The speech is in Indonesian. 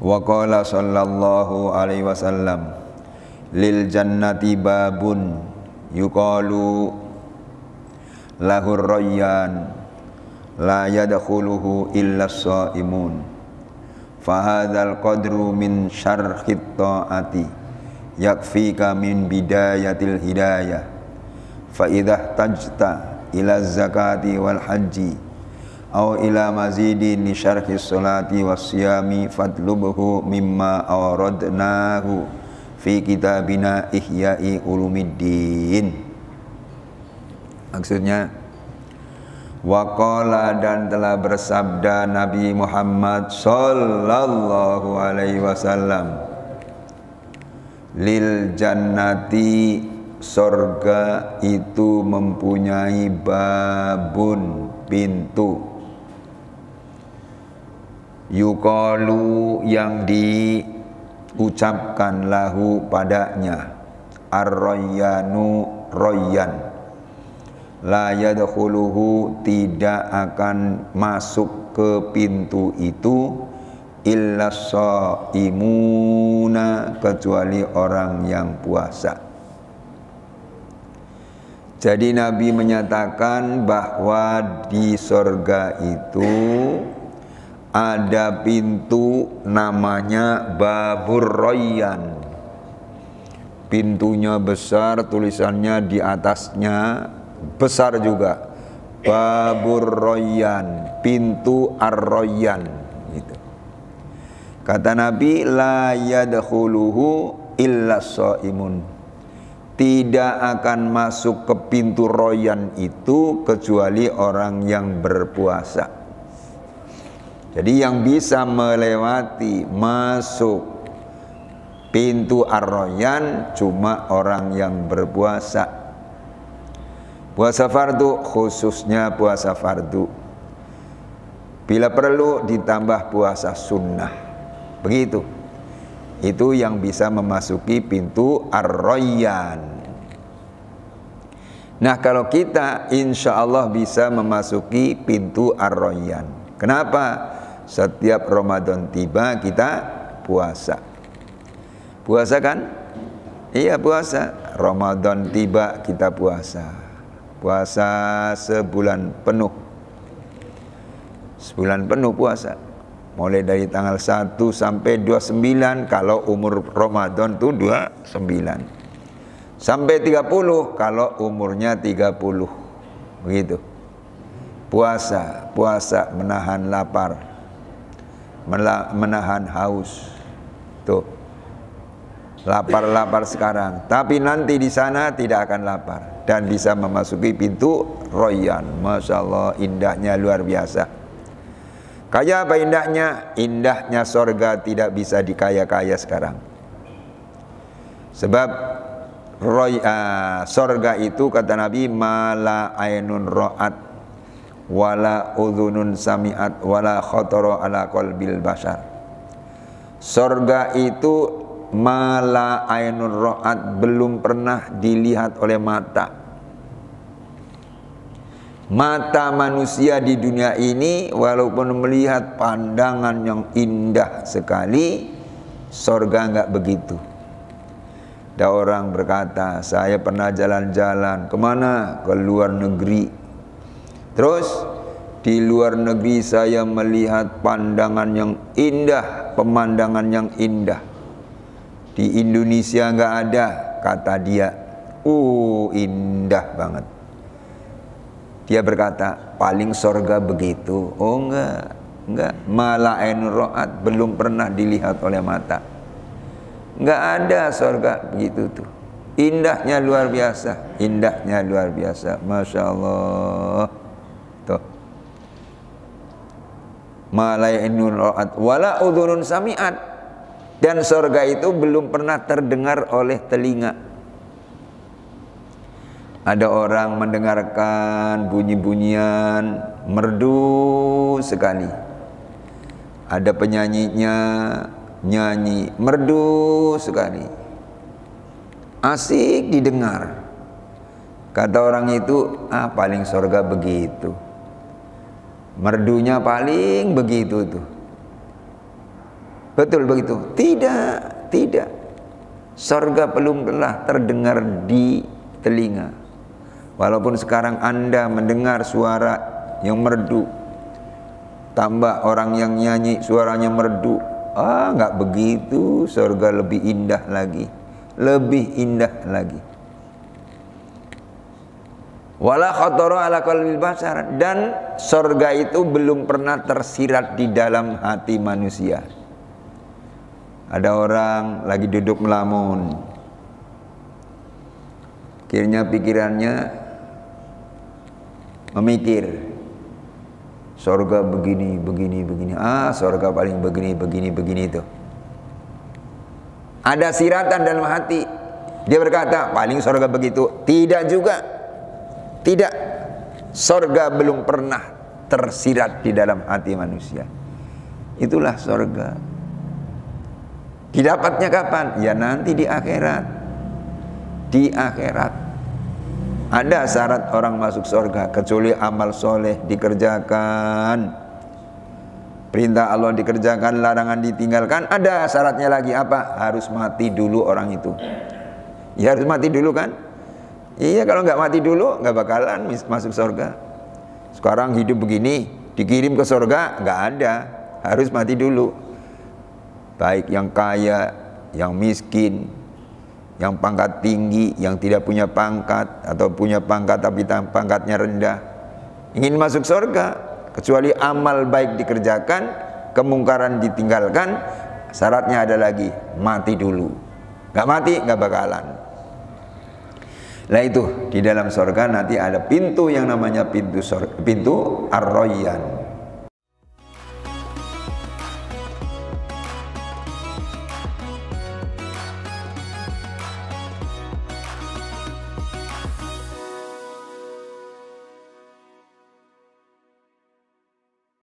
Wa qala sallallahu alaihi wasallam, lil jannati babun yuqalu lahur rayyan la yadkhuluhu illa as-shaimun. Fahadzal qadru min syarhit ta'ati yakfika min bidayatil hidayah. Fa idza tajta ila zakati wal haji aw ila mazidin li syarhi sholati was siyami fadlubhu mimma awradnahu fi kitabina Ihya'i Ulumiddin. Maksudnya, waqala, dan telah bersabda Nabi Muhammad sallallahu alaihi wasallam, lil jannati, surga itu mempunyai babun, pintu, yuqalu, yang diucapkan lahu padanya, ar-rayyanu, rayyan, la yadkhuluhu, tidak akan masuk ke pintu itu illa shaimuna, kecuali orang yang puasa. Jadi Nabi menyatakan bahwa di surga itu ada pintu namanya Babur Rayyan. Pintunya besar, tulisannya di atasnya besar juga, Babur Rayyan, pintu Ar-Rayyan gitu. Kata Nabi, la yadkhuluhu illa shaimun, tidak akan masuk ke pintu Rayyan itu kecuali orang yang berpuasa. Jadi yang bisa melewati masuk pintu Ar-Rayyan cuma orang yang berpuasa. Puasa fardu, khususnya puasa fardu. Bila perlu ditambah puasa sunnah. Begitu. Itu yang bisa memasuki pintu Ar-Rayyan. Nah, kalau kita insya Allah bisa memasuki pintu Ar-Rayyan. Kenapa? Setiap Ramadan tiba kita puasa. Puasa kan? Iya, puasa. Ramadan tiba kita puasa. Puasa sebulan penuh. Sebulan penuh puasa. Mulai dari tanggal 1 sampai 29 kalau umur Ramadan itu 29. Sampai 30 kalau umurnya 30. Begitu. Puasa, puasa menahan lapar, menahan haus. Tuh. Lapar-lapar sekarang, tapi nanti di sana tidak akan lapar dan bisa memasuki pintu Rayyan. Masya Allah, indahnya luar biasa. Kayak apa indahnya? Indahnya sorga tidak bisa dikaya-kaya sekarang. Sebab sorga itu kata Nabi, mala ainun ra'at wala udhunun sami'at wala khatara ala qalbil bashar. Sorga itu mala ainun ra'at, belum pernah dilihat oleh mata. Mata manusia di dunia ini walaupun melihat pandangan yang indah sekali, sorga enggak begitu. Ada orang berkata, saya pernah jalan-jalan kemana? Ke luar negeri. Terus di luar negeri saya melihat pandangan yang indah, pemandangan yang indah. Di Indonesia enggak ada, kata dia. Indah banget. Dia berkata, paling sorga begitu. Oh enggak. Mala ainur ra'at, belum pernah dilihat oleh mata. Enggak ada sorga begitu tuh. Indahnya luar biasa, indahnya luar biasa. Masya Allah. Tuh. Mala ainur ra'at wala udhunun sami'at, dan sorga itu belum pernah terdengar oleh telinga. Ada orang mendengarkan bunyi-bunyian merdu sekali. Ada penyanyinya nyanyi merdu sekali. Asik didengar. Kata orang itu, paling sorga begitu. Merdunya paling begitu tuh. Betul begitu? Tidak, tidak. Sorga belum pernah terdengar di telinga. Walaupun sekarang Anda mendengar suara yang merdu, tambah orang yang nyanyi suaranya merdu, nggak begitu. Sorga lebih indah lagi, lebih indah lagi. Wala khatara ala qalbil bashar, dan sorga itu belum pernah tersirat di dalam hati manusia. Ada orang lagi duduk melamun, akhirnya pikirannya memikir, sorga begini, begini, begini. Sorga paling begini, begini, begini itu. Ada siratan dalam hati. Dia berkata, paling sorga begitu. Tidak juga. Tidak. Sorga belum pernah tersirat di dalam hati manusia. Itulah sorga. Didapatnya kapan? Ya nanti di akhirat. Di akhirat. Ada syarat orang masuk surga, kecuali amal soleh dikerjakan, perintah Allah dikerjakan, larangan ditinggalkan. Ada syaratnya lagi, apa? Harus mati dulu orang itu. Ya harus mati dulu kan? Iya, kalau nggak mati dulu nggak bakalan masuk surga. Sekarang hidup begini, dikirim ke surga nggak ada, harus mati dulu. Baik yang kaya, yang miskin, yang pangkat tinggi, yang tidak punya pangkat, atau punya pangkat tapi pangkatnya rendah, ingin masuk surga, kecuali amal baik dikerjakan, kemungkaran ditinggalkan. Syaratnya ada lagi, mati dulu. Gak mati gak bakalan. Nah itu di dalam surga nanti ada pintu yang namanya pintu Ar-Rayyan.